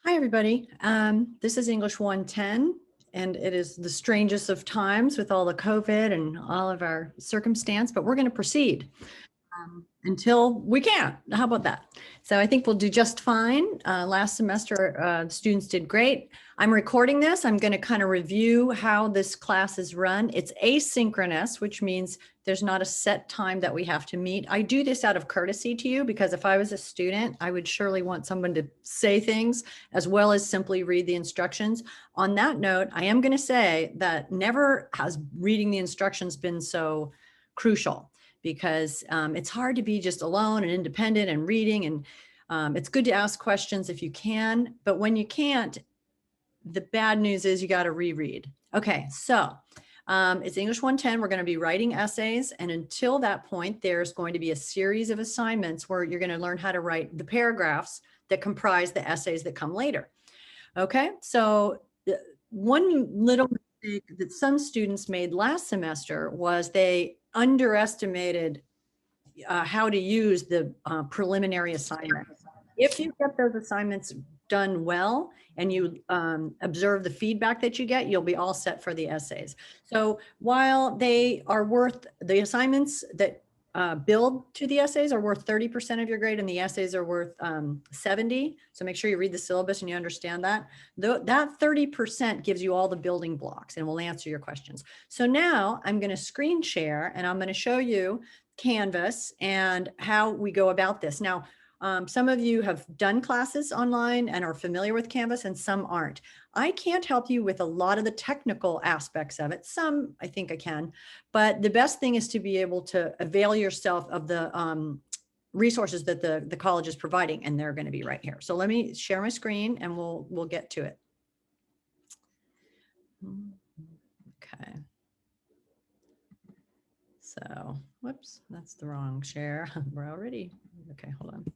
Hi, everybody. This is English 110, and it is the strangest of times with all the COVID and all of our circumstance, but we're going to proceed until we can't. How about that? So I think we'll do just fine. Last semester, students did great. I'm recording this. I'm going to kind of review how this class is run. It's asynchronous, which means there's not a set time that we have to meet. I do this out of courtesy to you because if I was a student, I would surely want someone to say things as well as simply read the instructions. On that note, I am going to say that never has reading the instructions been so crucial, because it's hard to be just alone and independent and reading. And it's good to ask questions if you can, but when you can't, the bad news is you got to reread. Okay, so it's English 110. We're going to be writing essays. And until that point, there's going to be a series of assignments where you're going to learn how to write the paragraphs that comprise the essays that come later. Okay, so one little mistake that some students made last semester was they underestimated how to use the preliminary assignment. If you get those assignments done well and you observe the feedback that you get, you'll be all set for the essays. So while they are worth, the assignments that build to the essays are worth 30% of your grade and the essays are worth 70. So make sure you read the syllabus and you understand that. That 30% gives you all the building blocks and will answer your questions. So now I'm going to screen share and I'm going to show you Canvas and how we go about this. Now, some of you have done classes online and are familiar with Canvas and some aren't. I can't help you with a lot of the technical aspects of it. Some I think I can, but the best thing is to be able to avail yourself of the resources that the college is providing, and they're going to be right here. So let me share my screen and we'll get to it. Okay. So, whoops, that's the wrong share. We're already, okay, hold on.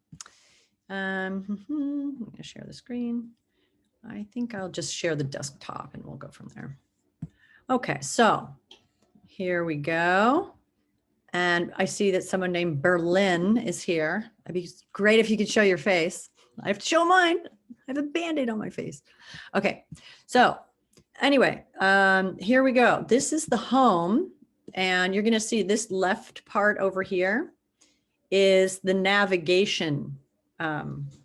I'm going to share the screen. I think I'll just share the desktop and we'll go from there. Okay, so here we go. And I see that someone named Berlin is here. It'd be great if you could show your face. I have to show mine. I have a Band-Aid on my face. Okay, so anyway, here we go. This is the home. And you're going to see this left part over here is the navigation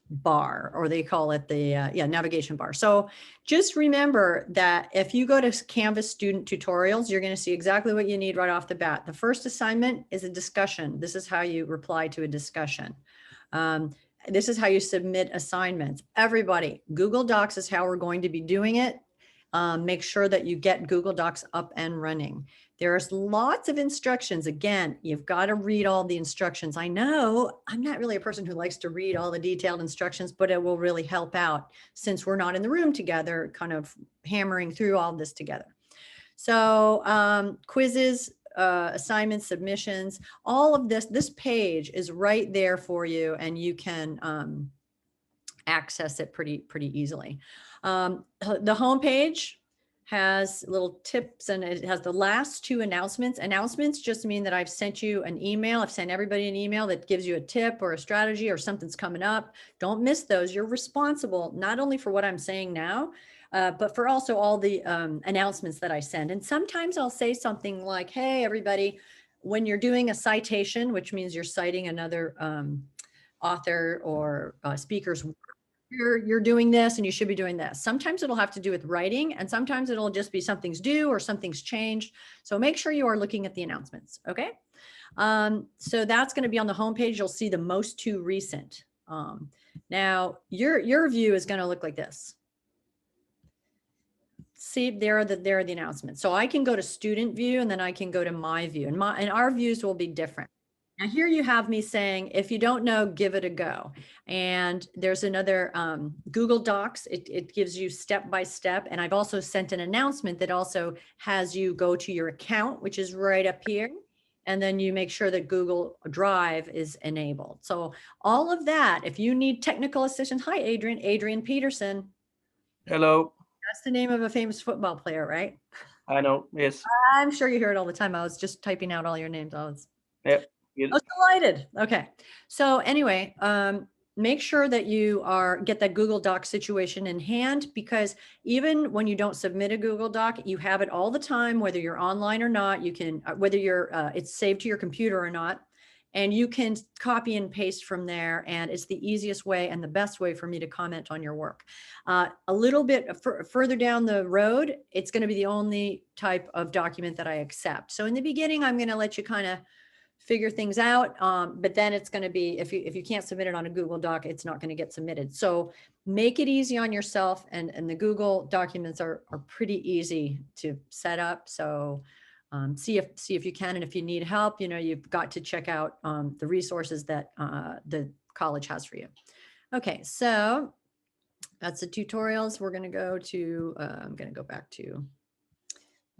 bar, or they call it the navigation bar. So just remember that if you go to Canvas student tutorials, you're going to see exactly what you need right off the bat. The first assignment is a discussion. This is how you reply to a discussion. This is how you submit assignments. Everybody, Google Docs is how we're going to be doing it. Make sure that you get Google Docs up and running. There's lots of instructions. Again, you've got to read all the instructions. I know I'm not really a person who likes to read all the detailed instructions, but it will really help out since we're not in the room together, kind of hammering through all this together. So quizzes, assignments, submissions, all of this page is right there for you and you can access it pretty easily. The homepage has little tips and it has the last two announcements. Announcements just mean that I've sent you an email. I've sent everybody an email that gives you a tip or a strategy or something's coming up. Don't miss those. You're responsible not only for what I'm saying now, but for also all the announcements that I send. And sometimes I'll say something like, hey, everybody, when you're doing a citation, which means you're citing another author or speaker's work, you're doing this and you should be doing this. Sometimes it'll have to do with writing and sometimes it'll just be something's due or something's changed. So make sure you are looking at the announcements. Okay. So that's going to be on the homepage. You'll see the most two recent. Now your view is going to look like this. See, there are the announcements. So I can go to student view and then I can go to my view and our views will be different. Now here you have me saying, if you don't know, give it a go. And there's another Google Docs. It gives you step by step. And I've also sent an announcement that also has you go to your account, which is right up here. And then you make sure that Google Drive is enabled. So all of that, if you need technical assistance, hi, Adrian Peterson. Hello. That's the name of a famous football player, right? I know, yes. I'm sure you hear it all the time. I was just typing out all your names. Yeah. I was delighted. Okay. So anyway, make sure that you get that Google Doc situation in hand, because even when you don't submit a Google Doc, you have it all the time, whether you're online or not. You can, whether it's saved to your computer or not, and you can copy and paste from there. And it's the easiest way and the best way for me to comment on your work. A little bit further down the road, it's going to be the only type of document that I accept. So in the beginning, I'm going to let you kind of figure things out. But then it's going to be, if you can't submit it on a Google Doc, it's not going to get submitted. So make it easy on yourself. And the Google documents are pretty easy to set up. So see if you can, and if you need help, you've got to check out the resources that the college has for you. Okay, so that's the tutorials. We're going to go to, I'm going to go back to,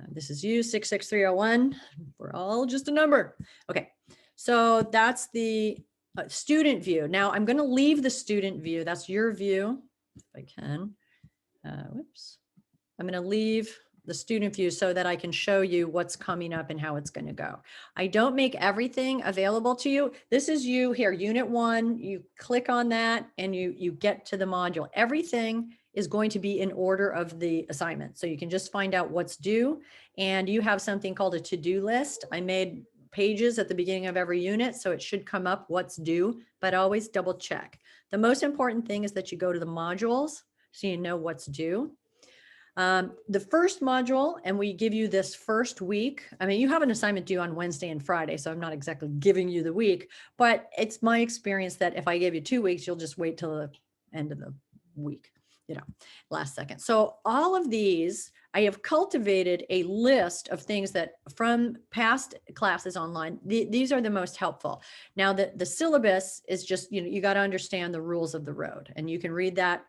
this is you, 66301. We're all just a number. Okay, so that's the student view. Now I'm going to leave the student view. That's your view, if I can. Whoops. I'm going to leave the student view so that I can show you what's coming up and how it's going to go. I don't make everything available to you. This is you here, unit 1. You click on that and you get to the module. Everything is going to be in order of the assignment. So you can just find out what's due, and you have something called a to-do list. I made pages at the beginning of every unit, so it should come up what's due, but always double check. The most important thing is that you go to the modules so you know what's due. The first module, and we give you this first week. I mean, you have an assignment due on Wednesday and Friday, so I'm not exactly giving you the week, but it's my experience that if I gave you 2 weeks, you'll just wait till the end of the week, last second. So all of these, I have cultivated a list of things that from past classes online, these are the most helpful. Now the syllabus is just, you got to understand the rules of the road, and you can read that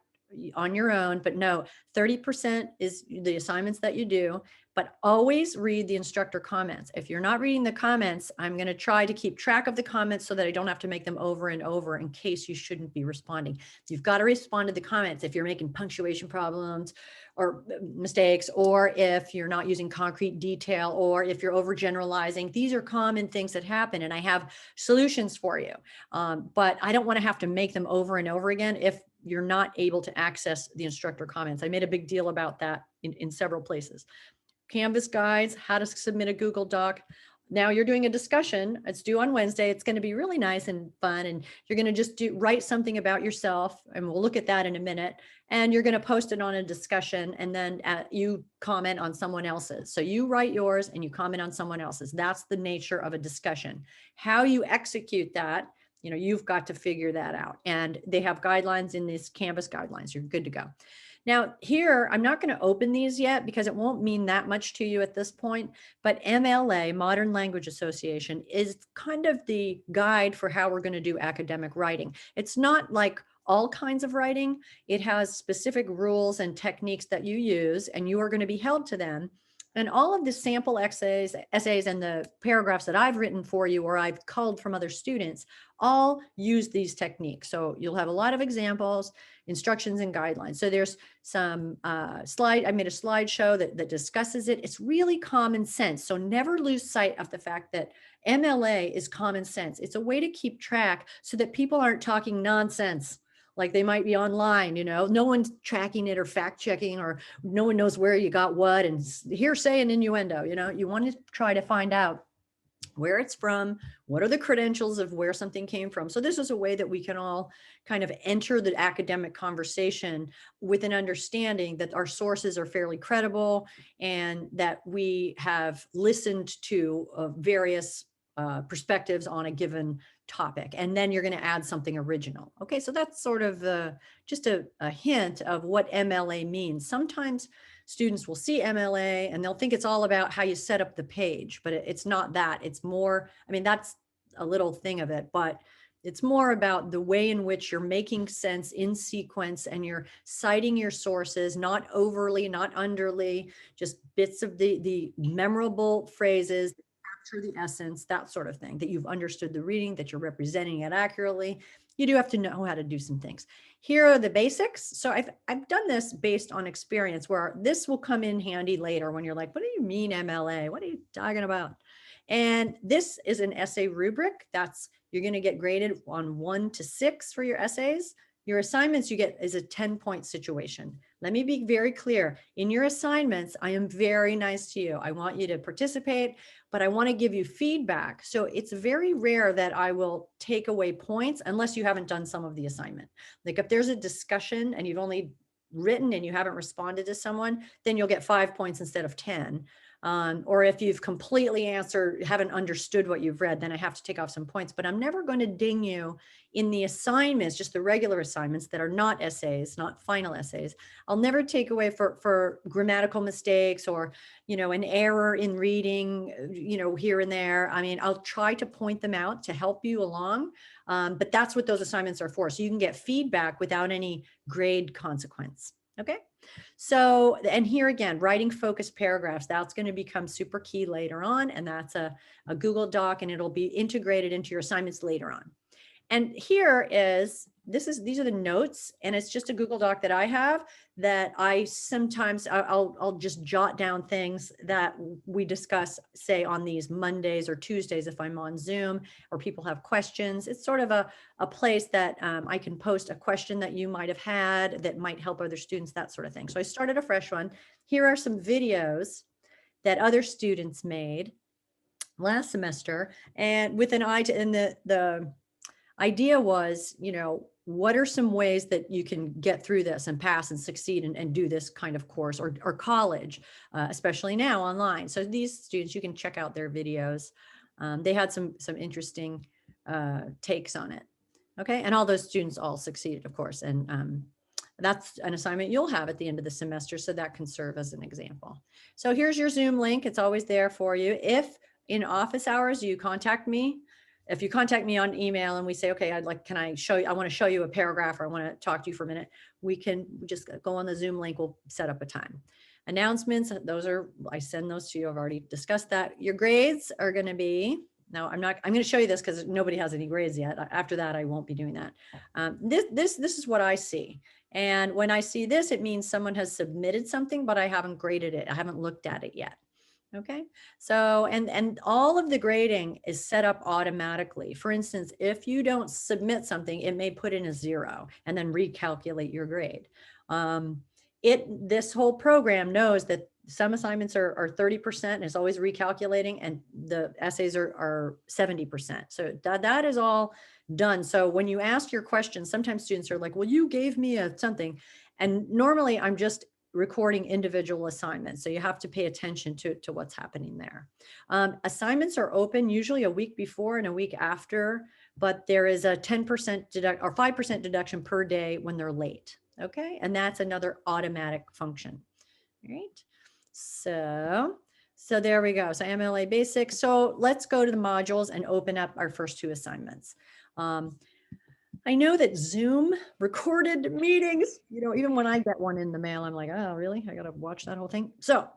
on your own, but no, 30% is the assignments that you do, but always read the instructor comments. If you're not reading the comments, I'm going to try to keep track of the comments so that I don't have to make them over and over in case you shouldn't be responding. You've got to respond to the comments if you're making punctuation problems or mistakes, or if you're not using concrete detail, or if you're overgeneralizing. These are common things that happen, and I have solutions for you. But I don't want to have to make them over and over again if you're not able to access the instructor comments. I made a big deal about that in several places. Canvas guides, how to submit a Google Doc. Now you're doing a discussion. It's due on Wednesday. It's going to be really nice and fun. And you're going to just write something about yourself. And we'll look at that in a minute. And you're going to post it on a discussion. And then you comment on someone else's. So you write yours and you comment on someone else's. That's the nature of a discussion. How you execute that, you've got to figure that out. And they have guidelines in these Canvas guidelines. You're good to go. Now here, I'm not going to open these yet because it won't mean that much to you at this point, but MLA, Modern Language Association, is kind of the guide for how we're going to do academic writing. It's not like all kinds of writing. It has specific rules and techniques that you use, and you are going to be held to them. And all of the sample essays and the paragraphs that I've written for you or I've culled from other students all use these techniques. So you'll have a lot of examples, instructions, and guidelines. So there's some I made a slideshow that discusses it. It's really common sense. So never lose sight of the fact that MLA is common sense. It's a way to keep track so that people aren't talking nonsense. Like they might be online, no one's tracking it or fact checking, or no one knows where you got what, and hearsay and innuendo. You want to try to find out where it's from, what are the credentials of where something came from. So this is a way that we can all kind of enter the academic conversation with an understanding that our sources are fairly credible and that we have listened to various perspectives on a given topic, and then you're going to add something original. Okay, so that's sort of just a hint of what MLA means. Sometimes students will see MLA and they'll think it's all about how you set up the page, but it's not that. It's more, that's a little thing of it, but it's more about the way in which you're making sense in sequence and you're citing your sources, not overly, not underly, just bits of the memorable phrases, the essence, that sort of thing, that you've understood the reading, that you're representing it accurately. You do have to know how to do some things. Here are the basics. So I've done this based on experience, where this will come in handy later when you're like, what do you mean MLA? What are you talking about? And this is an essay rubric. You're going to get graded on 1 to 6 for your essays. Your assignments you get is a 10-point situation. Let me be very clear. In your assignments, I am very nice to you. I want you to participate, but I want to give you feedback. So it's very rare that I will take away points unless you haven't done some of the assignment. Like if there's a discussion and you've only written and you haven't responded to someone, then you'll get 5 points instead of 10. Or if you've completely haven't understood what you've read, then I have to take off some points. But I'm never going to ding you in the assignments, just the regular assignments that are not essays, not final essays. I'll never take away for grammatical mistakes or, an error in reading, here and there. I mean, I'll try to point them out to help you along. But that's what those assignments are for. So you can get feedback without any grade consequence. Okay. So, and here again, writing focused paragraphs, that's going to become super key later on. And that's a Google Doc, and it'll be integrated into your assignments later on. And here these are the notes, and it's just a Google Doc that I have that I sometimes I'll just jot down things that we discuss, say on these Mondays or Tuesdays if I'm on Zoom or people have questions. It's sort of a place that I can post a question that you might have had that might help other students, that sort of thing. So I started a fresh one. Here are some videos that other students made last semester, and with an eye to, and the idea was, what are some ways that you can get through this and pass and succeed and do this kind of course or college, especially now online. So these students, you can check out their videos. They had some interesting takes on it. Okay. And all those students all succeeded, of course. And that's an assignment you'll have at the end of the semester. So that can serve as an example. So here's your Zoom link. It's always there for you. If in office hours you contact me, if you contact me on email and we say, okay, I want to show you a paragraph, or I want to talk to you for a minute, we can just go on the Zoom link. We'll set up a time. Announcements, I send those to you. I've already discussed that. Your grades are going to be, I'm going to show you this because nobody has any grades yet. After that, I won't be doing that. This is what I see. And when I see this, it means someone has submitted something, but I haven't graded it. I haven't looked at it yet. Okay. So, and all of the grading is set up automatically. For instance, if you don't submit something, it may put in a 0 and then recalculate your grade. This whole program knows that some assignments are 30% and it's always recalculating, and the essays are 70%. So that is all done. So when you ask your questions, sometimes students are like, well, you gave me something. And normally I'm just recording individual assignments. So you have to pay attention to what's happening there. Assignments are open usually a week before and a week after, but there is a 10% or 5% deduction per day when they're late. Okay. And that's another automatic function. All right. So there we go. So MLA Basics. So let's go to the modules and open up our first 2 assignments. I know that Zoom recorded meetings, even when I get one in the mail, I'm like, oh, really? I got to watch that whole thing. So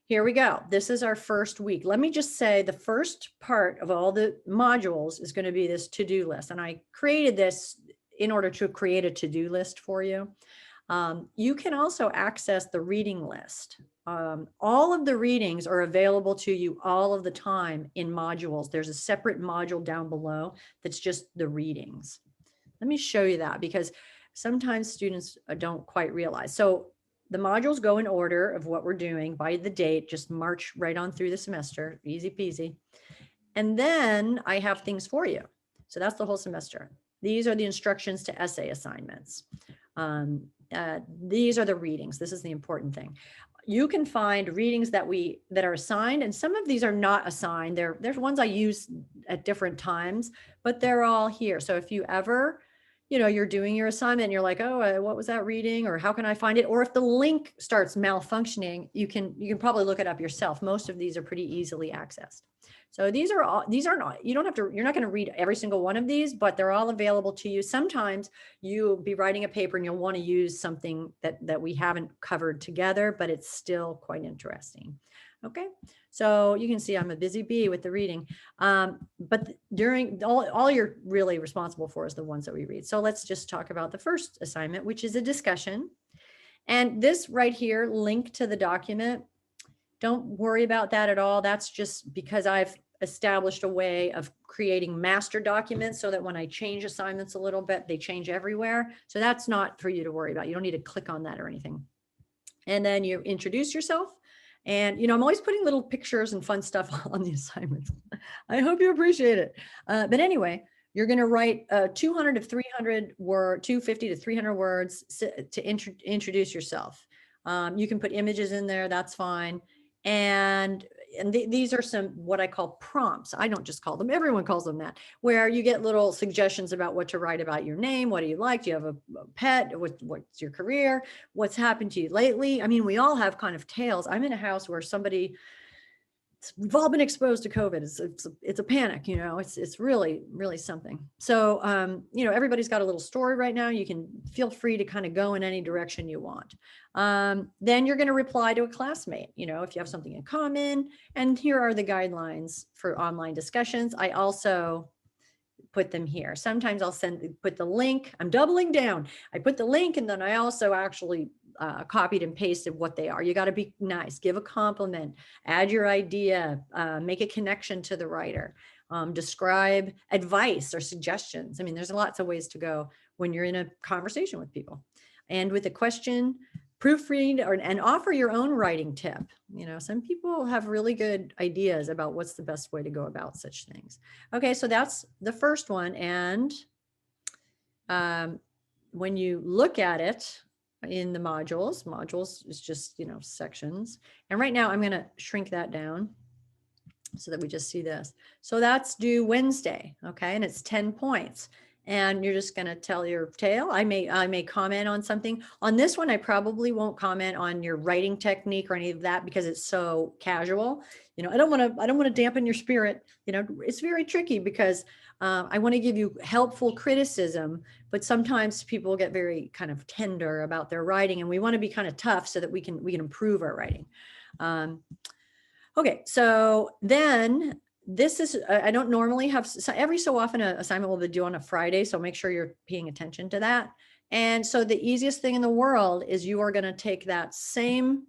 here we go. This is our first week. Let me just say the first part of all the modules is going to be this to-do list. And I created this in order to create a to-do list for you. You can also access the reading list. All of the readings are available to you all of the time in modules. There's a separate module down below that's just the readings. Let me show you that, because sometimes students don't quite realize. So the modules go in order of what we're doing by the date, just march right on through the semester, easy peasy. And then I have things for you. So that's the whole semester. These are the instructions to essay assignments. These are the readings. This is the important thing. You can find readings that are assigned, and some of these are not assigned. There's ones I use at different times, but they're all here. So if you ever, you're doing your assignment and you're like, oh, what was that reading? Or how can I find it? Or if the link starts malfunctioning, you can probably look it up yourself. Most of these are pretty easily accessed. So you're not going to read every single one of these, but they're all available to you. Sometimes you'll be writing a paper and you'll want to use something that we haven't covered together, but it's still quite interesting. Okay. So you can see I'm a busy bee with the reading, but during all you're really responsible for is the ones that we read. So let's just talk about the first assignment, which is a discussion. And this right here, link to the document, don't worry about that at all. That's just because I've established a way of creating master documents so that when I change assignments a little bit, they change everywhere. So that's not for you to worry about. You don't need to click on that or anything. And then you introduce yourself. And, I'm always putting little pictures and fun stuff on the assignments. I hope you appreciate it. But anyway, you're going to write 200 to 300 word, 250 to 300 words to introduce yourself. You can put images in there. That's fine. And these are some what I call prompts. I don't just call them, everyone calls them that, where you get little suggestions about what to write about your name. What do you like? Do you have a pet? What's your career? What's happened to you lately? I mean, we all have kind of tales. I'm in a house where we've all been exposed to COVID. It's a panic, it's really, really something. So, everybody's got a little story right now. You can feel free to kind of go in any direction you want. Then you're going to reply to a classmate, if you have something in common. And here are the guidelines for online discussions. I also put them here. Sometimes I'll put the link. I'm doubling down. I put the link and then I also actually copied and pasted what they are. You got to be nice, give a compliment, add your idea, make a connection to the writer, describe advice or suggestions. I mean, there's lots of ways to go when you're in a conversation with people. And with a question, proofread and offer your own writing tip. Some people have really good ideas about what's the best way to go about such things. Okay, so that's the first one. And when you look at it in the modules is just, sections. And right now I'm going to shrink that down so that we just see this. So that's due Wednesday. Okay. And it's 10 points. And you're just going to tell your tale. I may comment on something. On this one, I probably won't comment on your writing technique or any of that because it's so casual. I don't want to dampen your spirit. It's very tricky because I want to give you helpful criticism, but sometimes people get very kind of tender about their writing, and we want to be kind of tough so that we can improve our writing. Okay, so then this is, I don't normally have, every so often an assignment will be due on a Friday, so make sure you're paying attention to that. And so the easiest thing in the world is you are going to take that same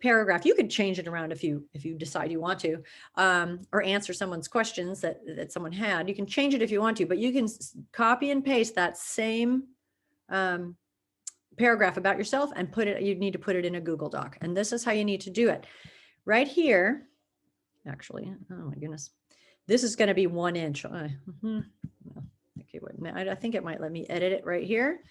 paragraph. You could change it around if you decide you want to, or answer someone's questions that someone had. You can change it if you want to, but you can copy and paste that same paragraph about yourself and you need to put it in a Google Doc. And this is how you need to do it. Right here, actually, oh my goodness, this is going to be 1 inch. Okay, I think it might let me edit it right here.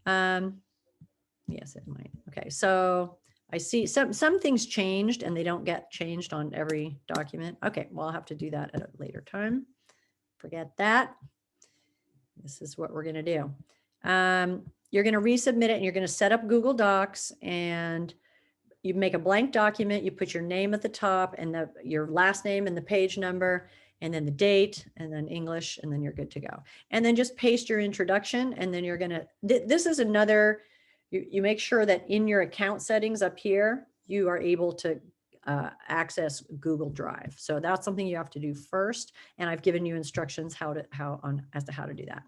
Yes, it might. Okay, so I see some things changed and they don't get changed on every document. Okay, well, I'll have to do that at a later time. Forget that. This is what we're going to do. You're going to resubmit it and you're going to set up Google Docs, and you make a blank document. You put your name at the top and your last name and the page number, and then the date, and then English, and then you're good to go. And then just paste your introduction, and then you're going to, this is another, you make sure that in your account settings up here, you are able to access Google Drive. So that's something you have to do first. And I've given you instructions as to how to do that.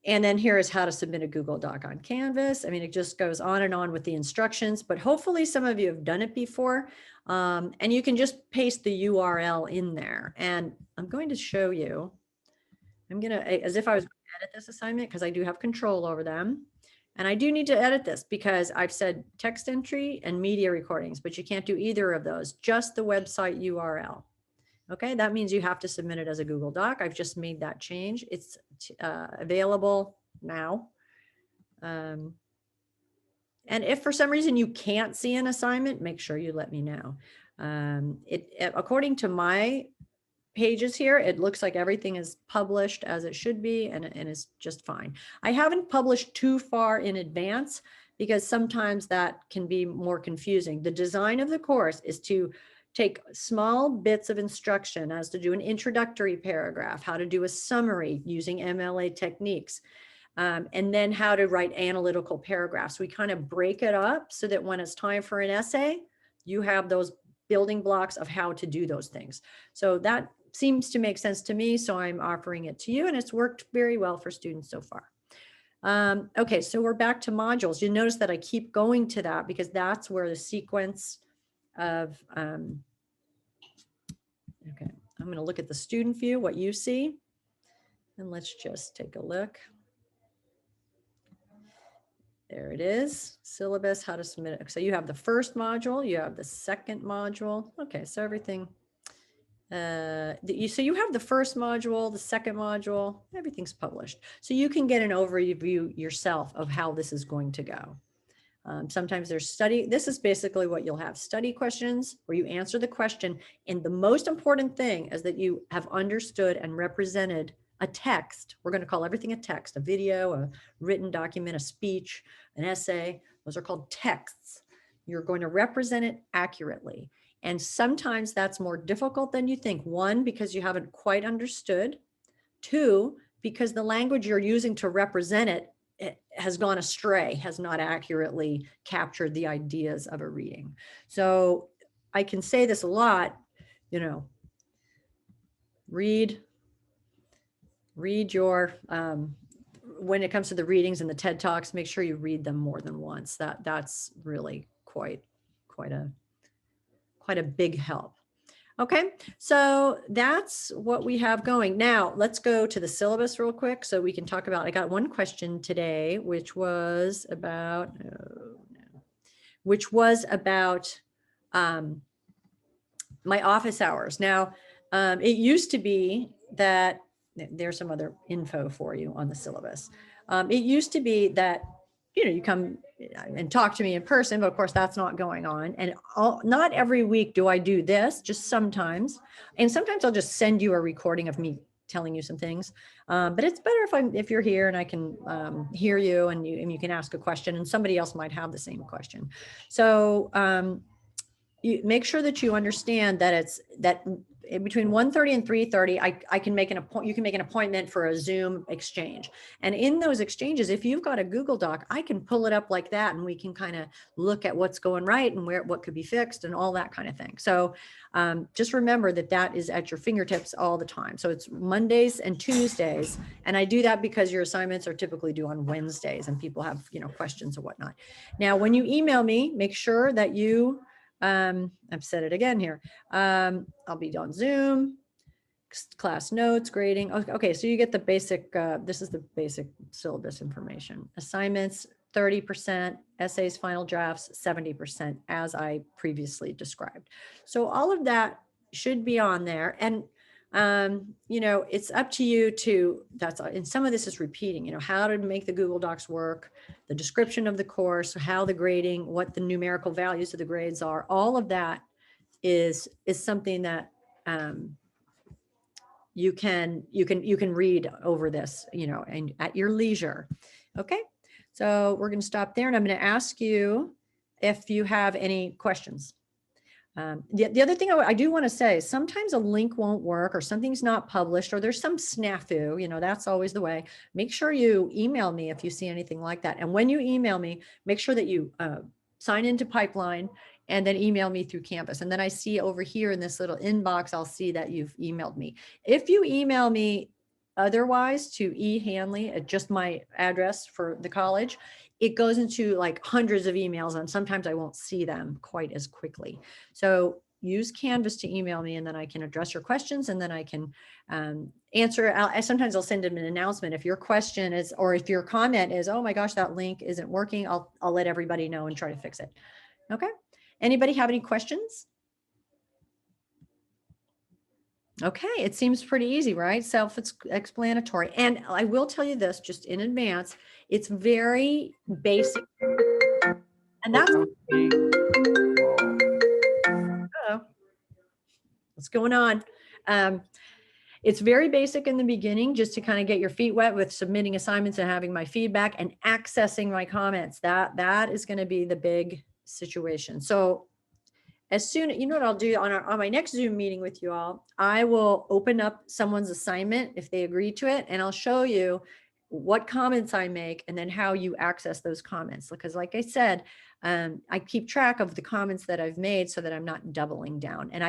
And then here is how to submit a Google Doc on Canvas. I mean, it just goes on and on with the instructions, but hopefully some of you have done it before. And you can just paste the URL in there. And I'm going to show you, I'm going to, as if I was going to edit this assignment, because I do have control over them. And I do need to edit this because I've said text entry and media recordings, but you can't do either of those, just the website URL. Okay, that means you have to submit it as a Google Doc. I've just made that change. It's available now. And if for some reason you can't see an assignment, make sure you let me know. According to my pages here, it looks like everything is published as it should be, and it's just fine. I haven't published too far in advance because sometimes that can be more confusing. The design of the course is to take small bits of instruction as to do an introductory paragraph, how to do a summary using MLA techniques, and then how to write analytical paragraphs. We kind of break it up so that when it's time for an essay, you have those building blocks of how to do those things. So that seems to make sense to me, so I'm offering it to you, and it's worked very well for students so far. Okay, so we're back to modules. You notice that I keep going to that because that's where the sequence of going to look at the student view, what you see. And let's just take a look. There it is, syllabus, how to submit it. So you have the first module, you have the second module. Okay, so everything. So you have the first module, the second module, everything's published. So you can get an overview yourself of how this is going to go. Sometimes there's this is basically what you'll have, study questions where you answer the question. And the most important thing is that you have understood and represented a text. We're going to call everything a text, a video, a written document, a speech, an essay. Those are called texts. You're going to represent it accurately. And sometimes that's more difficult than you think. One, because you haven't quite understood. Two, because the language you're using to represent it has gone astray, has not accurately captured the ideas of a reading. So I can say this a lot, you know, read your, when it comes to the readings and the TED Talks, make sure you read them more than once. That's really quite a big help. Okay, so that's what we have going. Now let's go to the syllabus real quick so we can talk about, I got one question today, which was about, my office hours. Now, it used to be that, there's some other info for you on the syllabus. It used to be that, you know, you come and talk to me in person, but of course that's not going on. And not every week do I do this, just sometimes. And sometimes I'll just send you a recording of me telling you some things. But it's better if you're here and I can hear you and you can ask a question and somebody else might have the same question. So you make sure that you understand that it's that between 1:30 and 3:30, I can make you can make an appointment for a Zoom exchange. And in those exchanges, if you've got a Google Doc, I can pull it up like that and we can kind of look at what's going right and what could be fixed and all that kind of thing. So just remember that is at your fingertips all the time. So it's Mondays and Tuesdays. And I do that because your assignments are typically due on Wednesdays and people have, you know, questions and whatnot. Now, when you email me, make sure that you I've said it again here. I'll be on Zoom, class notes, grading. Okay, so you get the basic, this is the basic syllabus information. Assignments, 30%, essays, final drafts, 70%, as I previously described. So all of that should be on there. And you know, it's up to you to, and some of this is repeating, you know, how to make the Google Docs work, the description of the course, how the grading, what the numerical values of the grades are, all of that is something that you can read over this, you know, and at your leisure. Okay, so we're going to stop there and I'm going to ask you if you have any questions. The other thing I do want to say, sometimes a link won't work or something's not published or there's some snafu, you know, that's always the way. Make sure you email me if you see anything like that. And when you email me, make sure that you sign into Pipeline and then email me through Canvas. And then I see over here in this little inbox, I'll see that you've emailed me. If you email me otherwise to eHanley at just my address for the college, it goes into like hundreds of emails and sometimes I won't see them quite as quickly. So use Canvas to email me and then I can address your questions and then I can answer. Sometimes I'll send them an announcement. If your question is, or if your comment is, oh my gosh, that link isn't working, I'll let everybody know and try to fix it. Okay. Anybody have any questions? Okay, it seems pretty easy, right? Self-explanatory. And I will tell you this just in advance, it's very basic. And that's what's going on. It's very basic in the beginning, just to kind of get your feet wet with submitting assignments and having my feedback and accessing my comments. That is going to be the big situation. So as soon, you know what I'll do on my next Zoom meeting with you all, I will open up someone's assignment if they agree to it, and I'll show you what comments I make and then how you access those comments. Because like I said, I keep track of the comments that I've made so that I'm not doubling down. And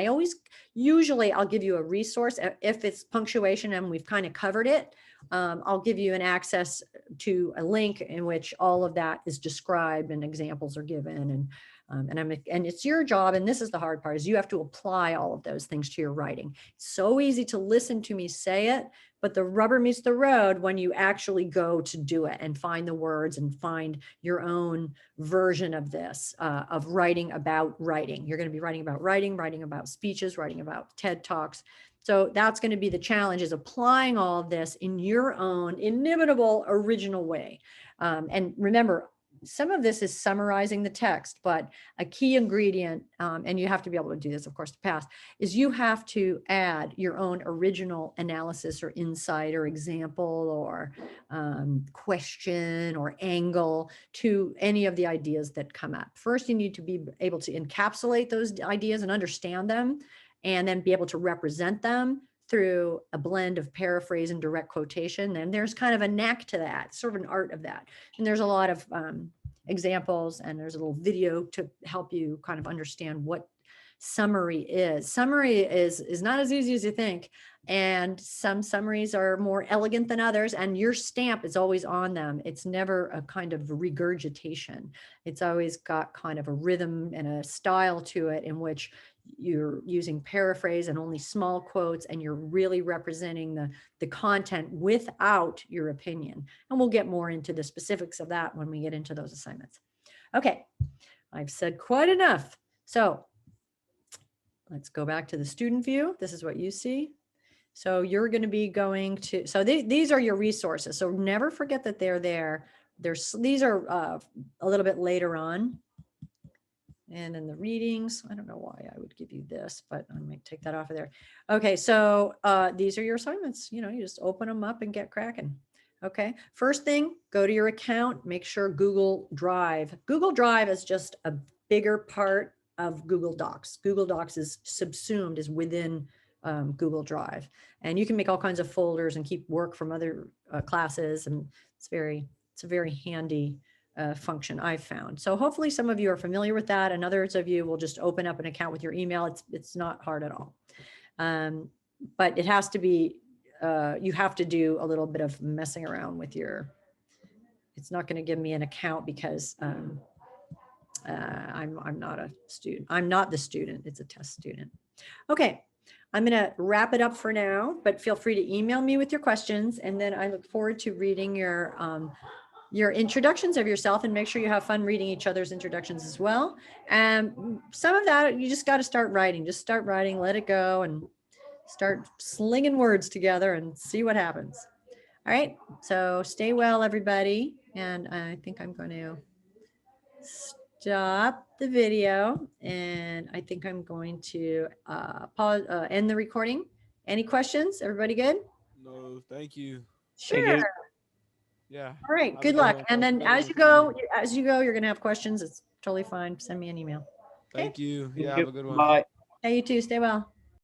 usually I'll give you a resource. If it's punctuation and we've kind of covered it, I'll give you an access to a link in which all of that is described and examples are given. And And it's your job, and this is the hard part, is you have to apply all of those things to your writing. It's so easy to listen to me say it, but the rubber meets the road when you actually go to do it and find the words and find your own version of this, of writing about writing. You're going to be writing about writing, writing about speeches, writing about TED Talks. So that's going to be the challenge, is applying all of this in your own inimitable original way. And remember, some of this is summarizing the text, but a key ingredient, and you have to be able to do this, of course, to pass, is you have to add your own original analysis or insight or example or question or angle to any of the ideas that come up. First, you need to be able to encapsulate those ideas and understand them, and then be able to represent them through a blend of paraphrase and direct quotation. And there's kind of a knack to that, sort of an art of that. And there's a lot of examples, and there's a little video to help you kind of understand what summary is. Summary is not as easy as you think. And some summaries are more elegant than others, and your stamp is always on them. It's never a kind of regurgitation. It's always got kind of a rhythm and a style to it, in which you're using paraphrase and only small quotes, and you're really representing the content without your opinion. And we'll get more into the specifics of that when we get into those assignments. Okay, I've said quite enough. So let's go back to the student view. This is what you see. So you're going to be going to, so these are your resources. So never forget that they're there. These are a little bit later on. And in the readings, I don't know why I would give you this, but I might take that off of there. Okay, so these are your assignments. You just open them up and get cracking. Okay, first thing, go to your account, make sure Google Drive. Google Drive is just a bigger part of Google Docs. Google Docs is subsumed, is within Google Drive. And you can make all kinds of folders and keep work from other classes. And it's a very handy function I've found. So hopefully some of you are familiar with that, and others of you will just open up an account with your email. It's not hard at all. But it has to be, you have to do a little bit of messing around with it's not going to give me an account because I'm not a student. I'm not the student. It's a test student. Okay. I'm going to wrap it up for now, but feel free to email me with your questions. And then I look forward to reading your introductions of yourself, and make sure you have fun reading each other's introductions as well. And some of that, you just got to start writing. Just start writing, let it go, and start slinging words together and see what happens. All right. So stay well, everybody. And I think I'm going to stop the video, and I think I'm going to pause, end the recording. Any questions? Everybody good? No, thank you. Thank you. Sure. Yeah. All right, Have a good good luck. one. And then as you go, you're going to have questions. It's totally fine. Send me an email. Okay. Thank you. Thank Yeah, you. have a good one. Bye. Hey, you too. Stay well.